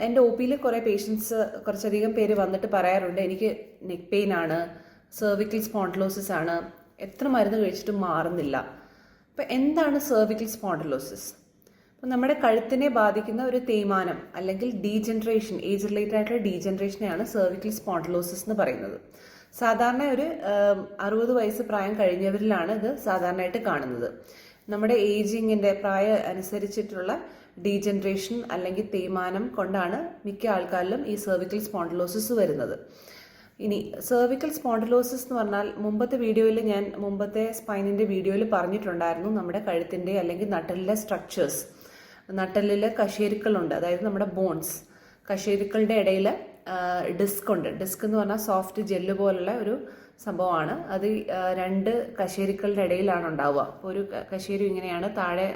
എൻ്റെ ഒ പിയിൽ കുറേ പേഷ്യൻസ് കുറച്ചധികം പേര് വന്നിട്ട് പറയാറുണ്ട്, എനിക്ക് നെക്ക് പെയിൻ ആണ്, സെർവിക്കൽ സ്പോണ്ടിലോസിസ് ആണ്, എത്ര മരുന്ന് കഴിച്ചിട്ടും മാറുന്നില്ല. അപ്പോൾ എന്താണ് സെർവിക്കൽ സ്പോണ്ടിലോസിസ്? അപ്പോൾ നമ്മുടെ കഴുത്തിനെ ബാധിക്കുന്ന ഒരു തേയ്മാനം അല്ലെങ്കിൽ ഡീജനറേഷൻ, ഏജ് റിലേറ്റഡ് ആയിട്ടുള്ള ഡീജനറേഷനെയാണ് സെർവിക്കൽ സ്പോണ്ടിലോസിസ് എന്ന് പറയുന്നത്. സാധാരണ ഒരു 60 വയസ്സ് പ്രായം കഴിഞ്ഞവരിലാണ് ഇത് സാധാരണയായിട്ട് കാണുന്നത്. നമ്മുടെ ഏജിങ്ങിൻ്റെ പ്രായം അനുസരിച്ചിട്ടുള്ള ഡീജനറേഷൻ അല്ലെങ്കിൽ തേയ്മാനം കൊണ്ടാണ് മിക്ക ആൾക്കാരിലും ഈ സെർവിക്കൽ സ്പോണ്ടിലോസിസ് വരുന്നത്. ഇനി സെർവിക്കൽ സ്പോണ്ടിലോസിസ് എന്ന് പറഞ്ഞാൽ മുമ്പത്തെ സ്പൈനിൻ്റെ വീഡിയോയിൽ പറഞ്ഞിട്ടുണ്ടായിരുന്നു, നമ്മുടെ കഴുത്തിൻ്റെ അല്ലെങ്കിൽ നട്ടലിലെ സ്ട്രക്ചേഴ്സ്, നട്ടലിൽ കശേരുക്കളുണ്ട്, അതായത് നമ്മുടെ ബോൺസ്, കശേരുക്കളുടെ ഇടയിൽ ഡിസ്ക് ഉണ്ട്. ഡിസ്ക് എന്ന് പറഞ്ഞാൽ സോഫ്റ്റ് ജെല്ല് പോലുള്ള ഒരു സംഭവമാണ്. അത് 2 കശേരുക്കളുടെ ഇടയിലാണ് ഉണ്ടാവുക. അപ്പോൾ ഒരു കശേരു ഇങ്ങനെയാണ്, താഴെ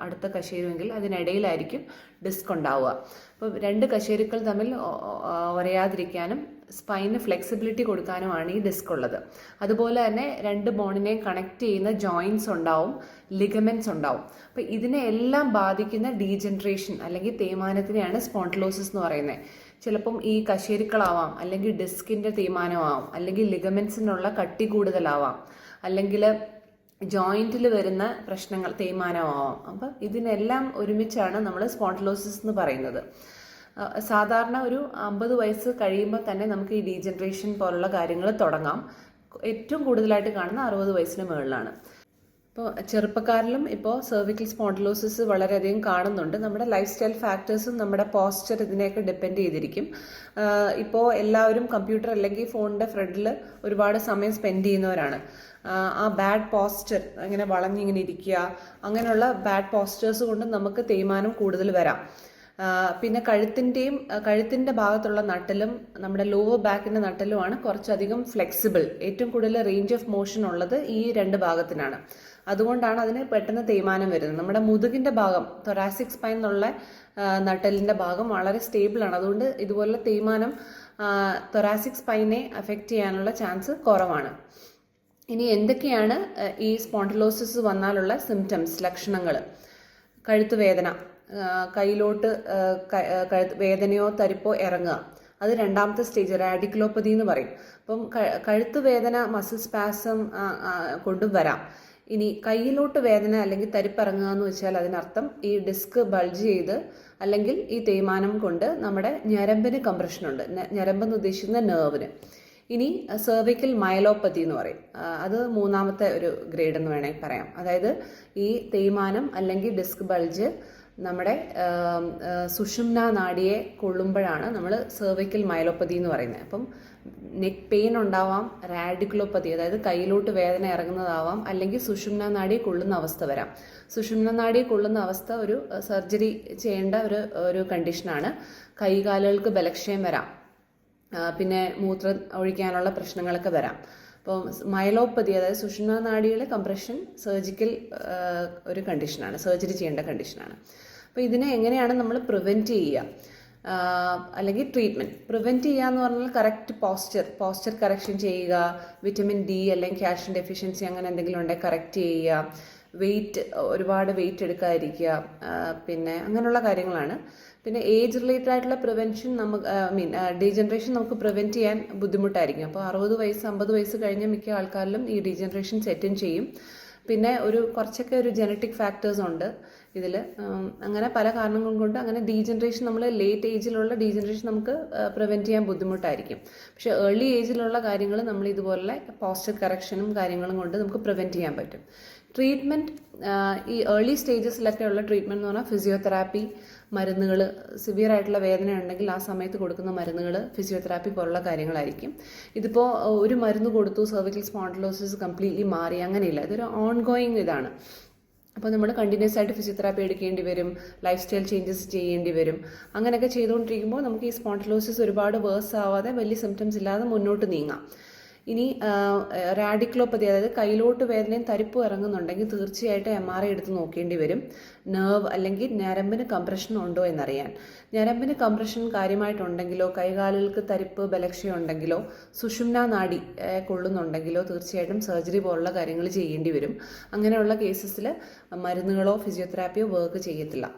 അടുത്ത കശേരുവെങ്കിൽ അതിനിടയിലായിരിക്കും ഡിസ്ക് ഉണ്ടാവുക. അപ്പോൾ 2 കശേരുക്കൾ തമ്മിൽ ഉരയാതിരിക്കാനും സ്പൈന് ഫ്ലെക്സിബിലിറ്റി കൊടുക്കാനുമാണ് ഈ ഡിസ്ക് ഉള്ളത്. അതുപോലെ തന്നെ 2 ബോണിനെ കണക്ട് ചെയ്യുന്ന ജോയിൻറ്റ്സ് ഉണ്ടാവും, ലിഗമെന്റ്സ് ഉണ്ടാവും. അപ്പോൾ ഇതിനെ എല്ലാം ബാധിക്കുന്ന ഡീജനറേഷൻ അല്ലെങ്കിൽ തേയ്മാനത്തിനെയാണ് സ്പോണ്ടിലോസിസ് എന്ന് പറയുന്നത്. ചിലപ്പം ഈ കശേരുക്കളാവാം, അല്ലെങ്കിൽ ഡിസ്കിൻ്റെ തേയ്മാനമാവാം, അല്ലെങ്കിൽ ലിഗമെന്റ്സിനുള്ള കട്ടി കൂടുതലാവാം, അല്ലെങ്കിൽ ജോയിൻറ്റിൽ വരുന്ന പ്രശ്നങ്ങൾ തേയ്മാനമാവാം. അപ്പം ഇതിനെല്ലാം ഒരുമിച്ചാണ് നമ്മൾ സ്പോണ്ടിലോസിസ് എന്ന് പറയുന്നത്. സാധാരണ ഒരു 50 വയസ്സ് കഴിയുമ്പോൾ തന്നെ നമുക്ക് ഈ ഡീജനറേഷൻ പോലുള്ള കാര്യങ്ങൾ തുടങ്ങാം. ഏറ്റവും കൂടുതലായിട്ട് കാണുന്ന 60 വയസ്സിന് മുകളിലാണ്. ഇപ്പോൾ ചെറുപ്പക്കാരിലും ഇപ്പോൾ സെർവിക്കൽ സ്പോണ്ടിലോസിസ് വളരെയധികം കാണുന്നുണ്ട്. നമ്മുടെ ലൈഫ് സ്റ്റൈൽ ഫാക്ടേഴ്സും നമ്മുടെ പോസ്ചർ ഇതിനെയൊക്കെ ഡിപ്പെൻഡ് ചെയ്തിരിക്കും. ഇപ്പോൾ എല്ലാവരും കമ്പ്യൂട്ടർ അല്ലെങ്കിൽ ഫോണിൻ്റെ ഫ്രണ്ടിൽ ഒരുപാട് സമയം സ്പെൻഡ് ചെയ്യുന്നവരാണ്. ആ ബാഡ് പോസ്ചർ, അങ്ങനെ വളഞ്ഞിങ്ങനെ ഇരിക്കുക, അങ്ങനെയുള്ള ബാഡ് പോസ്ചേഴ്സ് കൊണ്ട് നമുക്ക് തേയ്മാനം കൂടുതൽ വരാം. പിന്നെ കഴുത്തിൻ്റെ ഭാഗത്തുള്ള നട്ടലും നമ്മുടെ ലോവർ ബാക്കിൻ്റെ നട്ടലുമാണ് കുറച്ചധികം ഫ്ലെക്സിബിൾ. ഏറ്റവും കൂടുതൽ റേഞ്ച് ഓഫ് മോഷൻ ഉള്ളത് ഈ 2 ഭാഗത്തിനാണ്. അതുകൊണ്ടാണ് അതിന് പെട്ടെന്ന് തേയ്മാനം വരുന്നത്. നമ്മുടെ മുതുകിൻ്റെ ഭാഗം, തൊറാസിക് സ്പൈൻ എന്നുള്ള നട്ടലിൻ്റെ ഭാഗം വളരെ സ്റ്റേബിളാണ്. അതുകൊണ്ട് ഇതുപോലെ തേയ്മാനം തൊറാസിക് സ്പൈനെ അഫക്റ്റ് ചെയ്യാനുള്ള ചാൻസ് കുറവാണ്. ഇനി എന്തൊക്കെയാണ് ഈ സ്പോണ്ടിലോസിസ് വന്നാലുള്ള സിംറ്റംസ്, ലക്ഷണങ്ങൾ? കഴുത്ത് വേദന, കയ്യിലോട്ട് വേദനയോ തരിപ്പോ ഇറങ്ങുക, അത് 2ാമത്തെ സ്റ്റേജ്, റാഡിക്കുലോപ്പതി എന്ന് പറയും. അപ്പം കഴുത്ത് വേദന മസിൽ സ്പാസം കൊണ്ടും വരാം. ഇനി കയ്യിലോട്ട് വേദന അല്ലെങ്കിൽ തരിപ്പിറങ്ങുക എന്ന് വെച്ചാൽ അതിനർത്ഥം ഈ ഡിസ്ക് ബൾജ് ചെയ്ത് അല്ലെങ്കിൽ ഈ തേയ്മാനം കൊണ്ട് നമ്മുടെ ഞരമ്പിന് കംപ്രഷനുണ്ട്. ഞരമ്പെന്ന് ഉദ്ദേശിക്കുന്ന നെർവിന്. ഇനി സെർവിക്കൽ മയലോപ്പതി എന്ന് പറയും. അത് 3ാമത്തെ ഒരു ഗ്രേഡ് എന്ന് വേണമെങ്കിൽ പറയാം. അതായത് ഈ തേയ്മാനം അല്ലെങ്കിൽ ഡിസ്ക് ബൾജ് നമ്മുടെ സുഷുമ്ന നാഡിയെ കൊള്ളുമ്പോഴാണ് നമ്മൾ സെർവിക്കൽ മയലോപ്പതി എന്ന് പറയുന്നത്. അപ്പം നെക്ക് പെയിൻ ഉണ്ടാവാം, റാഡിക്കുലോപ്പതി അതായത് കയ്യിലോട്ട് വേദന ഇറങ്ങുന്നതാവാം, അല്ലെങ്കിൽ സുഷുമ്ന നാഡിയെ കൊള്ളുന്ന അവസ്ഥ വരാം. സുഷുമ്ന നാഡിയെ കൊള്ളുന്ന അവസ്ഥ ഒരു സർജറി ചെയ്യേണ്ട ഒരു കണ്ടീഷനാണ്. കൈകാലുകൾക്ക് ബലക്ഷയം വരാം, പിന്നെ മൂത്രം ഒഴിക്കാനുള്ള പ്രശ്നങ്ങളൊക്കെ വരാം. അപ്പോൾ മയലോപ്പതി അതായത് സുഷുമ്ന നാഡിയുടെ കംപ്രഷൻ സർജിക്കൽ ഒരു കണ്ടീഷനാണ്, സർജറി ചെയ്യേണ്ട കണ്ടീഷനാണ്. അപ്പോൾ ഇതിനെ എങ്ങനെയാണ് നമ്മൾ പ്രിവെൻറ്റ് ചെയ്യുക അല്ലെങ്കിൽ ട്രീറ്റ്മെൻറ്റ്? പ്രിവെൻറ്റ് ചെയ്യുക എന്ന് പറഞ്ഞാൽ കറക്റ്റ് പോസ്ചർ കറക്ഷൻ ചെയ്യുക, വിറ്റമിൻ ഡി അല്ലെങ്കിൽ കാൽഷ്യം ഡെഫിഷ്യൻസി അങ്ങനെ എന്തെങ്കിലും ഉണ്ടെങ്കിൽ കറക്റ്റ് ചെയ്യുക, ഒരുപാട് വെയിറ്റ് എടുക്കാതിരിക്കുക, പിന്നെ അങ്ങനെയുള്ള കാര്യങ്ങളാണ്. പിന്നെ ഏജ് റിലേറ്റഡ് ആയിട്ടുള്ള പ്രിവെൻഷൻ ഡീജനറേഷൻ നമുക്ക് പ്രിവെൻറ്റ് ചെയ്യാൻ ബുദ്ധിമുട്ടായിരിക്കും. അപ്പോൾ 60 വയസ്സ് 50 വയസ്സ് കഴിഞ്ഞ മിക്ക ആൾക്കാരിലും ഈ ഡീജനറേഷൻ സെറ്റ് ചെയ്യും. പിന്നെ കുറച്ചൊക്കെ ഒരു ജനറ്റിക് ഫാക്ടേഴ്സ് ഉണ്ട് ഇതിൽ. അങ്ങനെ പല കാരണങ്ങൾ കൊണ്ട് അങ്ങനെ ഡീജനറേഷൻ, നമ്മൾ ലേറ്റ് ഏജിലുള്ള ഡീജനറേഷൻ നമുക്ക് പ്രിവെൻറ്റ് ചെയ്യാൻ ബുദ്ധിമുട്ടായിരിക്കും. പക്ഷേ ഏർലി ഏജിലുള്ള കാര്യങ്ങൾ നമ്മൾ ഇതുപോലെ പോസ്ചർ കറക്ഷനും കാര്യങ്ങളും കൊണ്ട് നമുക്ക് പ്രിവെൻറ്റ് ചെയ്യാൻ പറ്റും. ട്രീറ്റ്മെൻറ്റ് ഈ ഏർലി സ്റ്റേജസിലൊക്കെ ഉള്ള ട്രീറ്റ്മെൻറ്റ് എന്ന് പറഞ്ഞാൽ ഫിസിയോതെറാപ്പി, മരുന്നുകൾ, സിവിയർ ആയിട്ടുള്ള വേദന ഉണ്ടെങ്കിൽ ആ സമയത്ത് കൊടുക്കുന്ന മരുന്നുകൾ, ഫിസിയോതെറാപ്പി പോലുള്ള കാര്യങ്ങളായിരിക്കും. ഇതിപ്പോൾ ഒരു മരുന്ന് കൊടുത്തു സെർവിക്കൽ സ്പോണ്ടിലോസിസ് കംപ്ലീറ്റ്ലി മാറി അങ്ങനെയില്ല. ഇതൊരു ഓൺഗോയിങ് ഇതാണ്. അപ്പോൾ നമ്മൾ കണ്ടിന്യൂസ് ആയിട്ട് ഫിസിയോതെറാപ്പി എടുക്കേണ്ടി വരും, ലൈഫ് സ്റ്റൈൽ ചേഞ്ചസ് ചെയ്യേണ്ടി വരും. അങ്ങനെയൊക്കെ ചെയ്തുകൊണ്ടിരിക്കുമ്പോൾ നമുക്ക് ഈ സ്പോണ്ടിലോസിസ് ഒരുപാട് വേഴ്സ് ആവാതെ വലിയ സിംറ്റംസ് ഇല്ലാതെ മുന്നോട്ട് നീങ്ങാം. ഇനി റാഡിക്കുലോപ്പതി അതായത് കയ്യിലോട്ട് വേദനയും തരിപ്പും ഇറങ്ങുന്നുണ്ടെങ്കിൽ തീർച്ചയായിട്ടും MRI എടുത്ത് നോക്കേണ്ടി വരും. നെർവ് അല്ലെങ്കിൽ ഞരമ്പിന് കംപ്രഷൻ ഉണ്ടോ എന്നറിയാൻ. ഞരമ്പിന് കംപ്രഷൻ കാര്യമായിട്ടുണ്ടെങ്കിലോ, കൈകാലുകൾക്ക് തരിപ്പ് ബലക്ഷയം ഉണ്ടെങ്കിലോ, സുഷുമ്ന നാഡി കൊള്ളുന്നുണ്ടെങ്കിലോ തീർച്ചയായിട്ടും സർജറി പോലുള്ള കാര്യങ്ങൾ ചെയ്യേണ്ടി വരും. അങ്ങനെയുള്ള കേസസിൽ മരുന്നുകളോ ഫിസിയോതെറാപ്പിയോ വർക്ക് ചെയ്യത്തില്ല.